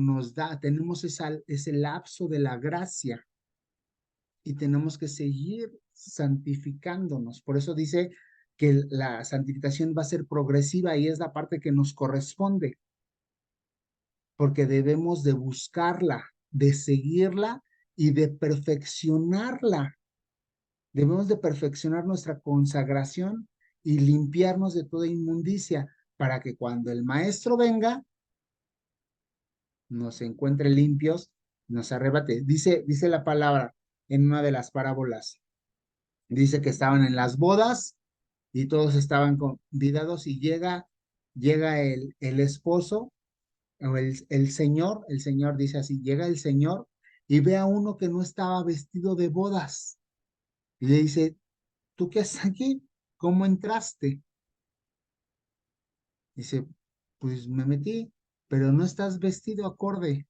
tenemos ese lapso de la gracia y tenemos que seguir santificándonos. Por eso dice que la santificación va a ser progresiva y es la parte que nos corresponde, porque debemos de buscarla, de seguirla y de perfeccionarla. Debemos de perfeccionar nuestra consagración y limpiarnos de toda inmundicia para que cuando el maestro venga, nos encuentre limpios, nos arrebate. Dice la palabra en una de las parábolas Dice que estaban en las bodas y todos estaban convidados y llega el esposo o el señor dice así, llega el señor y ve a uno que no estaba vestido de bodas y le dice, ¿tú qué haces aquí? ¿Cómo entraste? Dice, pues me metí, pero no estás vestido acorde.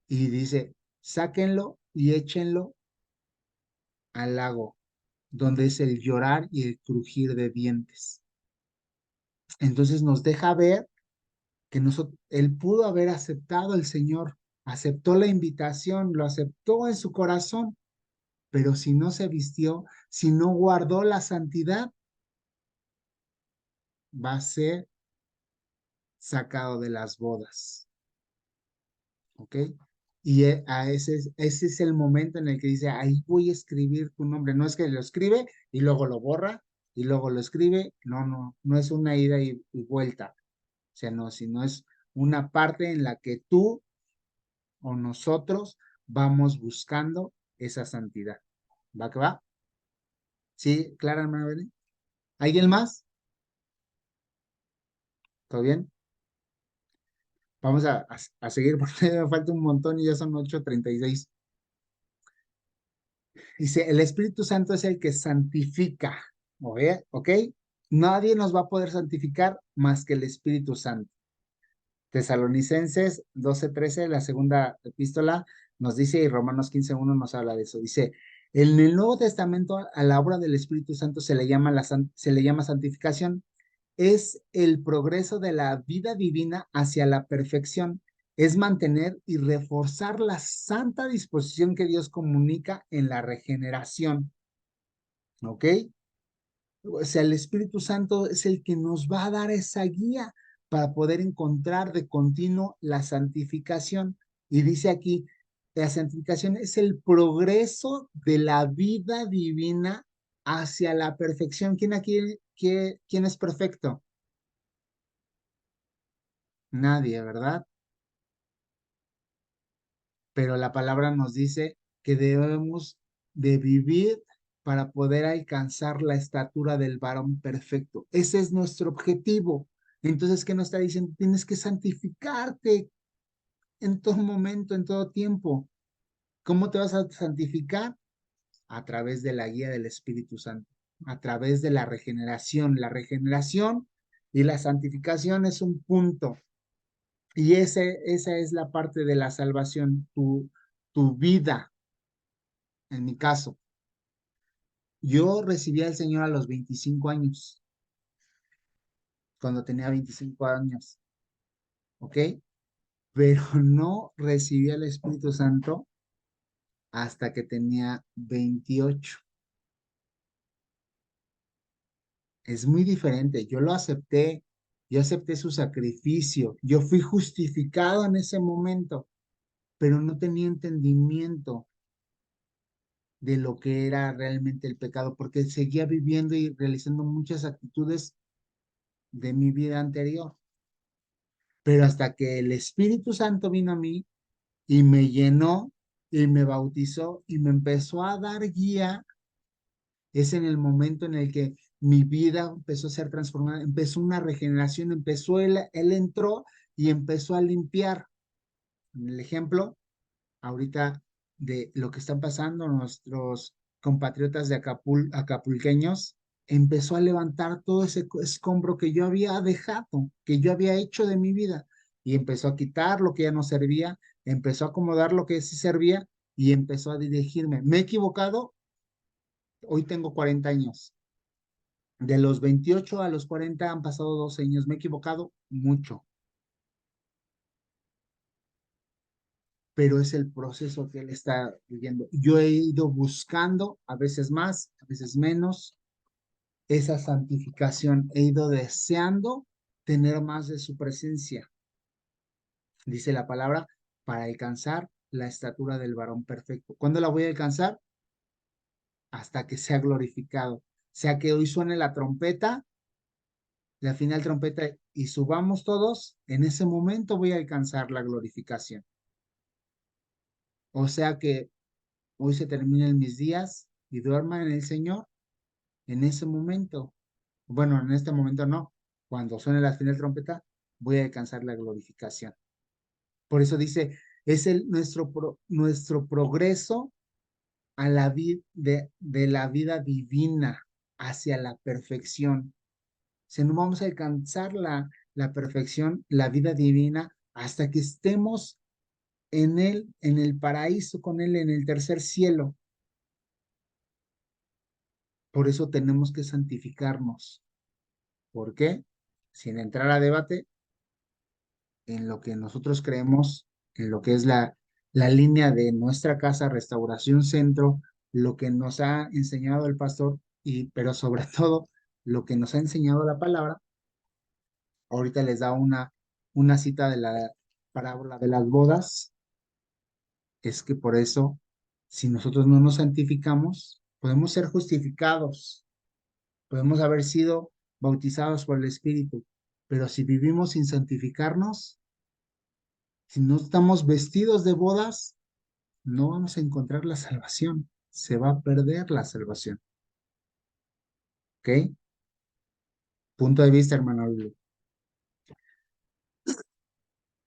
Y dice, sáquenlo y échenlo al lago, donde es el llorar y el crujir de dientes. Entonces nos deja ver que él pudo haber aceptado el Señor, aceptó la invitación, lo aceptó en su corazón, pero si no se vistió, si no guardó la santidad, va a ser sacado de las bodas. ¿Ok? Y ese es el momento en el que dice, ahí voy a escribir tu nombre. No es que lo escribe y luego lo borra y luego lo escribe. No es una ida y vuelta. O sea, no, sino es una parte en la que tú o nosotros vamos buscando esa santidad. ¿Va que va? ¿Sí, Clara, hermana Belén? ¿Alguien más? ¿Todo bien? Vamos a seguir porque me falta un montón y ya son 8:36. Dice, el Espíritu Santo es el que santifica. ¿Ok? Nadie nos va a poder santificar más que el Espíritu Santo. Tesalonicenses 12:13, la segunda epístola, nos dice, y Romanos 15:1 nos habla de eso. Dice, en el Nuevo Testamento, a la obra del Espíritu Santo se le llama santificación. Es el progreso de la vida divina hacia la perfección. Es mantener y reforzar la santa disposición que Dios comunica en la regeneración. ¿Ok? O sea, el Espíritu Santo es el que nos va a dar esa guía para poder encontrar de continuo la santificación. Y dice aquí, la santificación es el progreso de la vida divina hacia la perfección. ¿Quién aquí, quién es perfecto? Nadie, ¿verdad? Pero la palabra nos dice que debemos de vivir para poder alcanzar la estatura del varón perfecto. Ese es nuestro objetivo. Entonces, ¿qué nos está diciendo? Tienes que santificarte en todo momento, en todo tiempo. ¿Cómo te vas a santificar? A través de la guía del Espíritu Santo, a través de la regeneración. La regeneración y la santificación es un punto. Y esa es la parte de la salvación, tu vida, en mi caso. Yo recibí al Señor a los 25 años, cuando tenía 25 años, ¿ok? Pero no recibí al Espíritu Santo hasta que tenía 28. Es muy diferente, yo acepté su sacrificio, yo fui justificado en ese momento, pero no tenía entendimiento de lo que era realmente el pecado, porque seguía viviendo y realizando muchas actitudes de mi vida anterior. Pero hasta que el Espíritu Santo vino a mí y me llenó y me bautizó y me empezó a dar guía, es en el momento en el que mi vida empezó a ser transformada, empezó una regeneración, él entró y empezó a limpiar. En el ejemplo, ahorita de lo que están pasando nuestros compatriotas de acapulqueños, empezó a levantar todo ese escombro que yo había dejado, que yo había hecho de mi vida, y empezó a quitar lo que ya no servía, empezó a acomodar lo que sí servía y empezó a dirigirme. ¿Me he equivocado? Hoy tengo 40 años. De los 28 a los 40 han pasado 12 años. ¿Me he equivocado? Mucho. Pero es el proceso que él está viviendo. Yo he ido buscando, a veces más, a veces menos, esa santificación. He ido deseando tener más de su presencia. Dice la palabra, para alcanzar la estatura del varón perfecto. ¿Cuándo la voy a alcanzar? Hasta que sea glorificado. Sea que hoy suene la trompeta, la final trompeta, y subamos todos, en ese momento voy a alcanzar la glorificación. O sea que hoy se terminan mis días y duerma en el Señor, en ese momento, bueno, en este momento no, cuando suene la final trompeta, voy a alcanzar la glorificación. Por eso dice, es nuestro progreso a la de la vida divina hacia la perfección. Si no vamos a alcanzar la perfección, la vida divina, hasta que estemos en el paraíso con Él, en el tercer cielo. Por eso tenemos que santificarnos. ¿Por qué? Sin entrar a debate en lo que nosotros creemos, en lo que es la línea de nuestra casa, Restauración Centro, lo que nos ha enseñado el pastor, pero sobre todo lo que nos ha enseñado la palabra. Ahorita les da una cita de la parábola de las bodas. Es que por eso, si nosotros no nos santificamos, podemos ser justificados, podemos haber sido bautizados por el Espíritu, pero si vivimos sin santificarnos, si no estamos vestidos de bodas, no vamos a encontrar la salvación, se va a perder la salvación. ¿Ok? Punto de vista, hermano Lulu.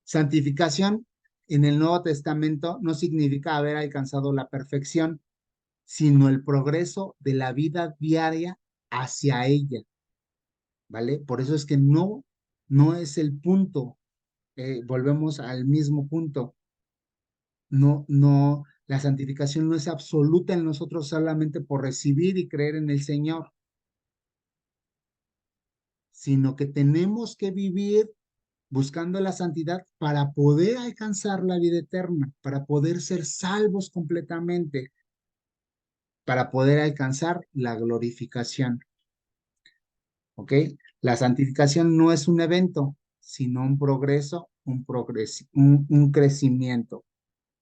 Santificación en el Nuevo Testamento no significa haber alcanzado la perfección, sino el progreso de la vida diaria hacia ella, ¿vale? Por eso es que no es el punto, volvemos al mismo punto. No, la santificación no es absoluta en nosotros solamente por recibir y creer en el Señor, sino que tenemos que vivir buscando la santidad para poder alcanzar la vida eterna, para poder ser salvos completamente, para poder alcanzar la glorificación. ¿Ok? La santificación no es un evento, sino un progreso, un crecimiento.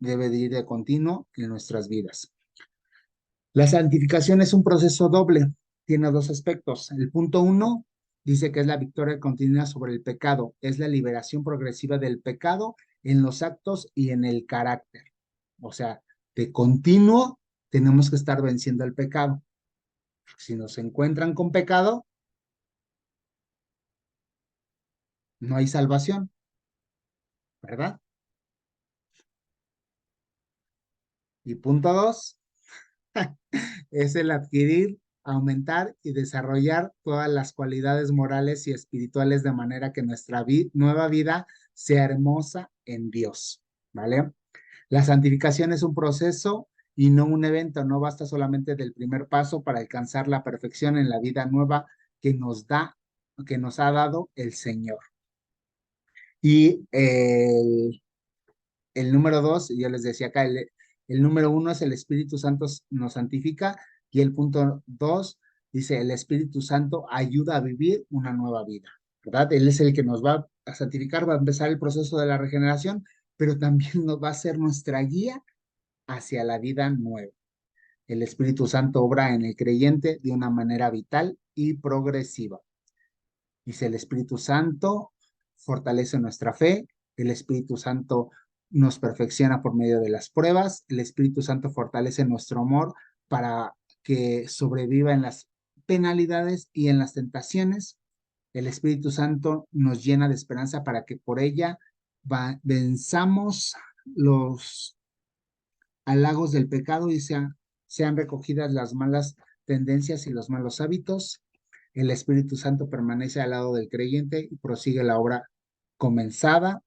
Debe de ir de continuo en nuestras vidas. La santificación es un proceso doble, tiene dos aspectos. El punto 1 dice que es la victoria continua sobre el pecado, es la liberación progresiva del pecado en los actos y en el carácter. O sea, de continuo tenemos que estar venciendo el pecado. Si nos encuentran con pecado, no hay salvación, ¿verdad? Y punto 2 es el adquirir, aumentar y desarrollar todas las cualidades morales y espirituales de manera que nuestra nueva vida sea hermosa en Dios, ¿vale? La santificación es un proceso y no un evento, no basta solamente del primer paso para alcanzar la perfección en la vida nueva que nos ha dado el Señor. Y el número 2, yo les decía acá, el número 1 es el Espíritu Santo nos santifica y el punto 2 dice el Espíritu Santo ayuda a vivir una nueva vida, ¿verdad? Él es el que nos va a santificar, va a empezar el proceso de la regeneración, pero también nos va a ser nuestra guía hacia la vida nueva. El Espíritu Santo obra en el creyente de una manera vital y progresiva. Dice el Espíritu Santo fortalece nuestra fe, el Espíritu Santo nos perfecciona por medio de las pruebas, el Espíritu Santo fortalece nuestro amor para que sobreviva en las penalidades y en las tentaciones. El Espíritu Santo nos llena de esperanza para que por ella venzamos los halagos del pecado y sean recogidas las malas tendencias y los malos hábitos. El Espíritu Santo permanece al lado del creyente y prosigue la obra comenzada.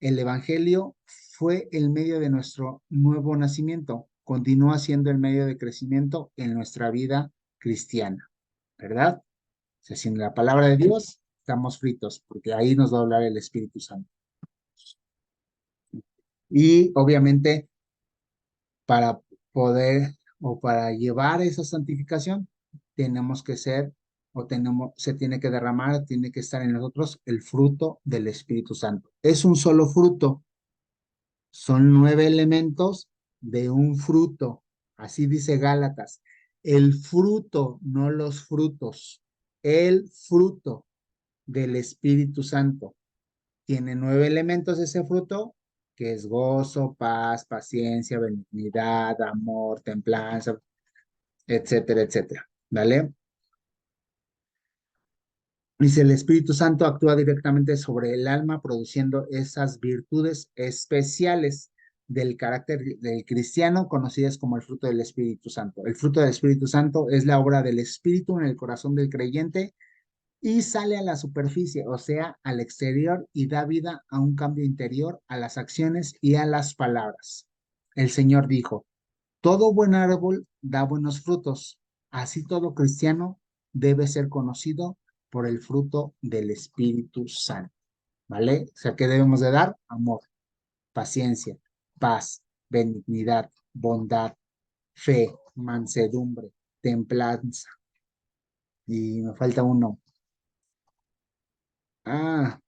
El Evangelio fue el medio de nuestro nuevo nacimiento. Continúa siendo el medio de crecimiento en nuestra vida cristiana, ¿verdad? O sea, sin la palabra de Dios estamos fritos, porque ahí nos va a hablar el Espíritu Santo. Y obviamente para poder o para llevar esa santificación, tenemos que ser se tiene que derramar, tiene que estar en nosotros el fruto del Espíritu Santo. Es un solo fruto, son 9 elementos de un fruto, así dice Gálatas. El fruto, no los frutos, el fruto del Espíritu Santo. Tiene 9 elementos ese fruto, que es gozo, paz, paciencia, benignidad, amor, templanza. etcétera, etcétera. ¿Vale? Dice, el Espíritu Santo actúa directamente sobre el alma, produciendo esas virtudes especiales del carácter del cristiano, conocidas como el fruto del Espíritu Santo. El fruto del Espíritu Santo es la obra del Espíritu en el corazón del creyente y sale a la superficie, o sea, al exterior, y da vida a un cambio interior, a las acciones y a las palabras. El Señor dijo, todo buen árbol da buenos frutos, así todo cristiano debe ser conocido por el fruto del Espíritu Santo, ¿vale? O sea, ¿qué debemos de dar? Amor, paciencia, paz, benignidad, bondad, fe, mansedumbre, templanza. Y me falta uno. Ah,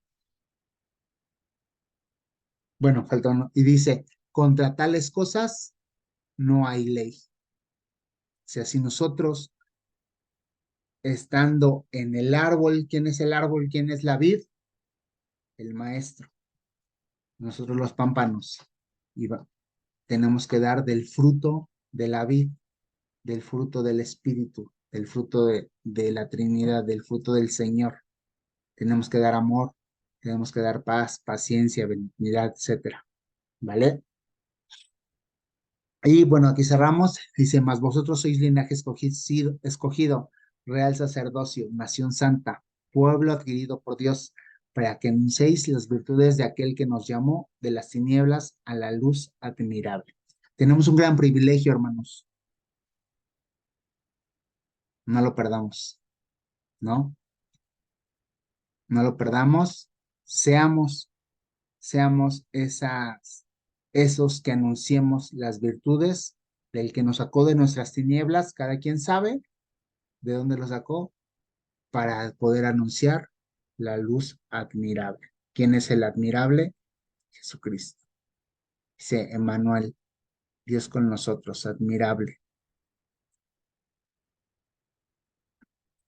bueno, falta uno. Y dice, contra tales cosas no hay ley. O sea, si nosotros estando en el árbol, ¿quién es el árbol? ¿Quién es la vid? El maestro. Nosotros los pámpanos. Y tenemos que dar del fruto de la vid, del fruto del Espíritu, del fruto de la Trinidad, del fruto del Señor. Tenemos que dar amor, tenemos que dar paz, paciencia, benignidad, etcétera. ¿Vale? Y bueno, aquí cerramos. Dice, mas vosotros sois linaje escogido, real sacerdocio, nación santa, pueblo adquirido por Dios, para que anunciéis las virtudes de aquel que nos llamó de las tinieblas a la luz admirable. Tenemos un gran privilegio, hermanos. No lo perdamos, ¿no? No lo perdamos. Seamos esos que anunciemos las virtudes del que nos sacó de nuestras tinieblas. Cada quien sabe de dónde lo sacó para poder anunciar la luz admirable. ¿Quién es el admirable? Jesucristo. Dice Emmanuel, Dios con nosotros, admirable.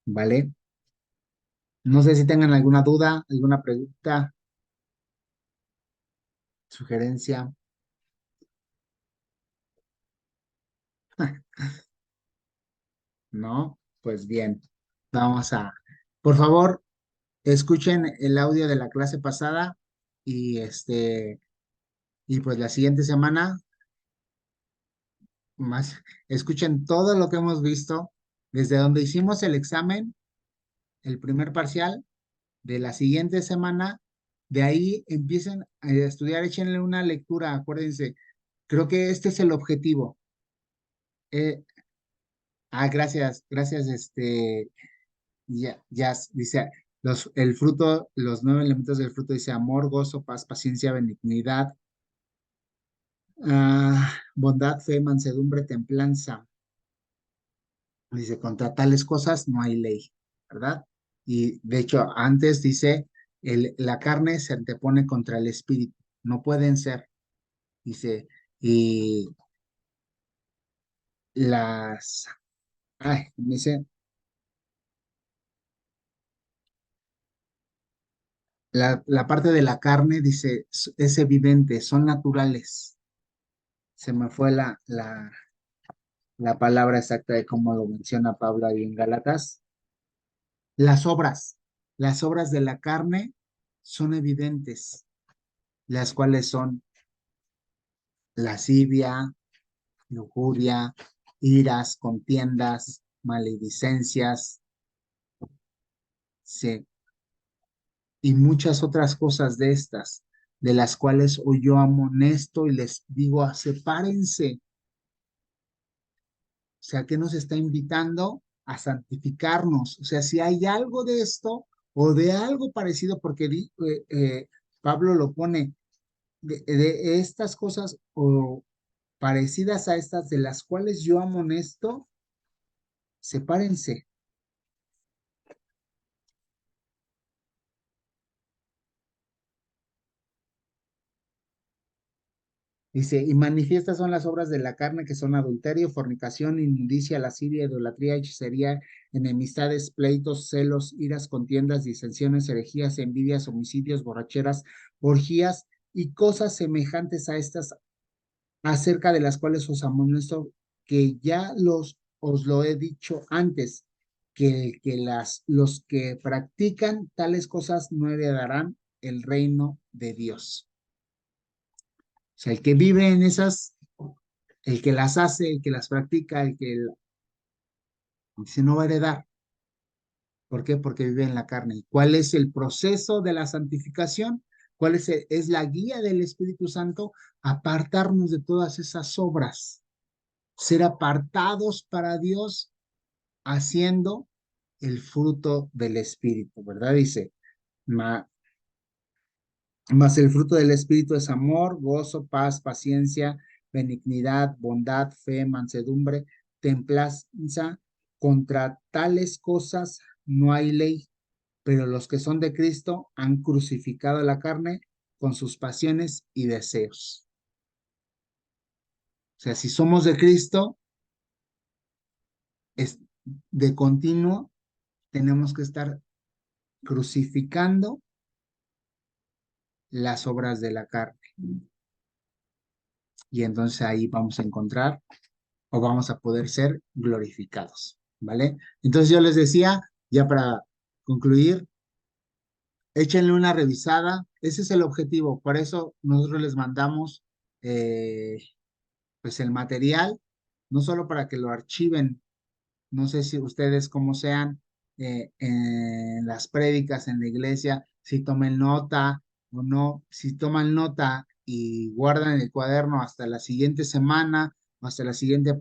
¿Vale? No sé si tengan alguna duda, alguna pregunta, sugerencia. ¿No? Pues bien, vamos a, por favor, escuchen el audio de la clase pasada y y pues la siguiente semana más, escuchen todo lo que hemos visto desde donde hicimos el examen, el primer parcial de la siguiente semana. De ahí empiecen a estudiar, échenle una lectura, acuérdense, creo que este es el objetivo. Eh, gracias, gracias, ya, dice, el fruto, los 9 elementos del fruto, dice amor, gozo, paz, paciencia, benignidad, bondad, fe, mansedumbre, templanza. Dice, contra tales cosas no hay ley, ¿verdad? Y de hecho, antes dice, la carne se antepone contra el espíritu, no pueden ser, dice, y dice, la parte de la carne, dice, es evidente, son naturales. Se me fue la palabra exacta de cómo lo menciona Pablo ahí en Gálatas. Las obras de la carne son evidentes, las cuales son lascivia, lujuria, iras, contiendas, maledicencias, sí, y muchas otras cosas de estas, de las cuales hoy yo amonesto y les digo, sepárense. O sea, que nos está invitando a santificarnos. O sea, si hay algo de esto o de algo parecido, porque Pablo lo pone, de estas cosas o parecidas a estas de las cuales yo amonesto, sepárense. Dice, y manifiestas son las obras de la carne que son adulterio, fornicación, inmundicia, lascivia, idolatría, hechicería, enemistades, pleitos, celos, iras, contiendas, disensiones, herejías, envidias, homicidios, borracheras, orgías y cosas semejantes a estas, acerca de las cuales os amonesto que ya los os lo he dicho antes, que los que practican tales cosas no heredarán el reino de Dios. O sea, el que vive en esas, el que las hace, el que las practica, dice no va a heredar. ¿Por qué? Porque vive en la carne. ¿Y cuál es el proceso de la santificación? ¿Cuál es la guía del Espíritu Santo? Apartarnos de todas esas obras, ser apartados para Dios, haciendo el fruto del Espíritu, ¿verdad? Dice, más el fruto del Espíritu es amor, gozo, paz, paciencia, benignidad, bondad, fe, mansedumbre, templanza. Contra tales cosas no hay ley, pero los que son de Cristo han crucificado la carne con sus pasiones y deseos. O sea, si somos de Cristo, es de continuo, tenemos que estar crucificando las obras de la carne. Y entonces ahí vamos a encontrar o vamos a poder ser glorificados, ¿vale? Entonces yo les decía, ya para concluir, échenle una revisada, ese es el objetivo, por eso nosotros les mandamos pues el material, no solo para que lo archiven, no sé si ustedes como sean en las prédicas en la iglesia, si tomen nota o no, si toman nota y guardan el cuaderno hasta la siguiente semana o hasta la siguiente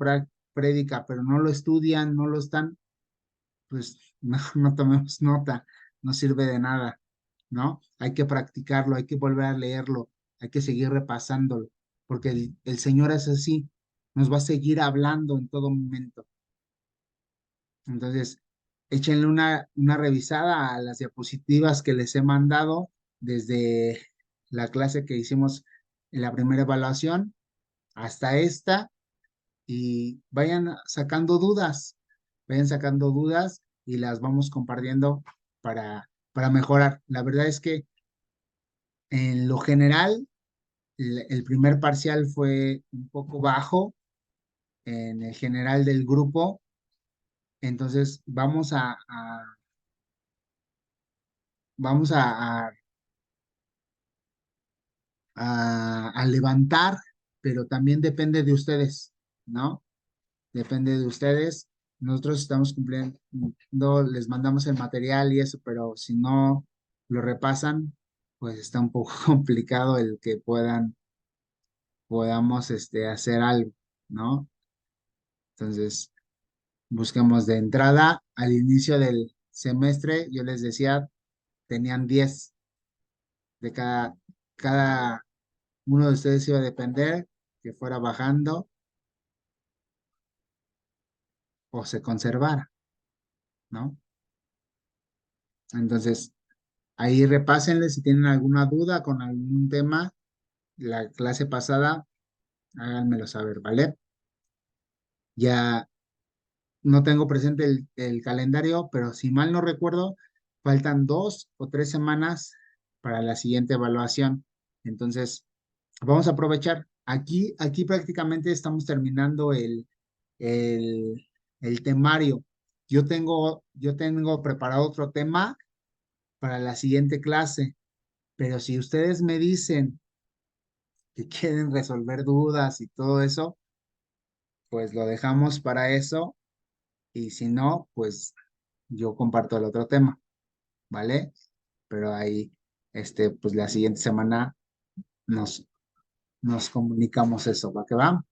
prédica, pero no lo estudian, no lo están, pues no tomemos nota, no sirve de nada, ¿no? Hay que practicarlo, hay que volver a leerlo, hay que seguir repasándolo, porque el Señor es así, nos va a seguir hablando en todo momento. Entonces, échenle una revisada a las diapositivas que les he mandado desde la clase que hicimos en la primera evaluación hasta esta y vayan sacando dudas y las vamos compartiendo para mejorar. La verdad es que en lo general, el primer parcial fue un poco bajo en el general del grupo, entonces vamos a levantar, pero también depende de ustedes, ¿no? Depende de ustedes. Nosotros estamos cumpliendo, les mandamos el material y eso, pero si no lo repasan, pues está un poco complicado el que podamos hacer algo, ¿no? Entonces, busquemos de entrada al inicio del semestre, yo les decía, tenían 10 de cada uno de ustedes iba a depender que fuera bajando o se conservara, ¿no? Entonces, ahí repásenle si tienen alguna duda con algún tema, la clase pasada, háganmelo saber, ¿vale? Ya no tengo presente el calendario, pero si mal no recuerdo, faltan 2 o 3 semanas para la siguiente evaluación. Entonces, vamos a aprovechar. Aquí prácticamente estamos terminando el, el temario. Yo tengo preparado otro tema para la siguiente clase, pero si ustedes me dicen que quieren resolver dudas y todo eso, pues lo dejamos para eso y si no, pues yo comparto el otro tema, ¿vale? Pero ahí, pues la siguiente semana nos, nos comunicamos eso, ¿va que va?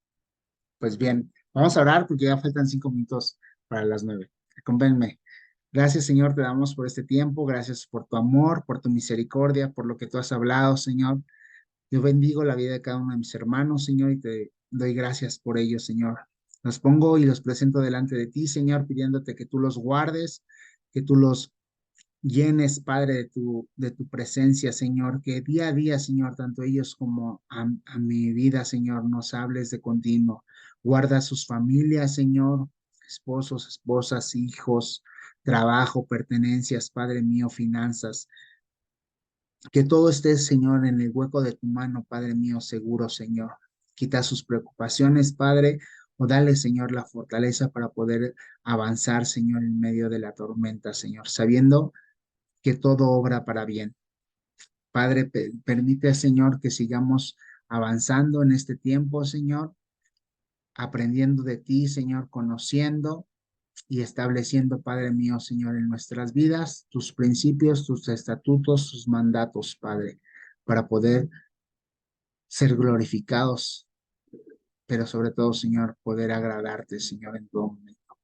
Pues bien, vamos a orar porque ya faltan 5 minutos para las 9. Acompáñenme. Gracias, Señor, te damos por este tiempo. Gracias por tu amor, por tu misericordia, por lo que tú has hablado, Señor. Yo bendigo la vida de cada uno de mis hermanos, Señor, y te doy gracias por ellos, Señor. Los pongo y los presento delante de ti, Señor, pidiéndote que tú los guardes, que tú los llenes, Padre, de tu presencia, Señor, que día a día, Señor, tanto ellos como a mi vida, Señor, nos hables de continuo. Guarda a sus familias, Señor, esposos, esposas, hijos, trabajo, pertenencias, Padre mío, finanzas. Que todo esté, Señor, en el hueco de tu mano, Padre mío, seguro, Señor. Quita sus preocupaciones, Padre. o dale, Señor, la fortaleza para poder avanzar, Señor, en medio de la tormenta, Señor, sabiendo que todo obra para bien. Padre, permite, Señor, que sigamos avanzando en este tiempo, Señor, aprendiendo de ti, Señor, conociendo y estableciendo, Padre mío, Señor, en nuestras vidas, tus principios, tus estatutos, tus mandatos, Padre, para poder ser glorificados, pero sobre todo, Señor, poder agradarte, Señor, en todo momento.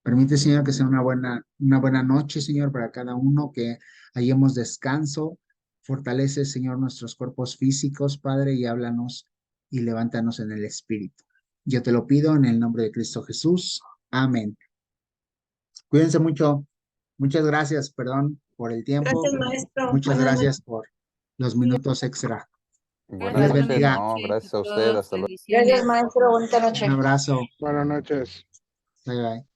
Permite, Señor, que sea una buena noche, Señor, para cada uno, que hallemos descanso. Fortalece, Señor, nuestros cuerpos físicos, Padre, y háblanos y levántanos en el Espíritu. Yo te lo pido en el nombre de Cristo Jesús. Amén. Cuídense mucho. Muchas gracias, perdón por el tiempo. Gracias, maestro. Muchas Buenas gracias por los minutos extra. Buenas les noches, bendiga. no, gracias a usted, hasta luego. Gracias, maestro. Bonita Un noche. abrazo. Buenas noches. Bye, bye.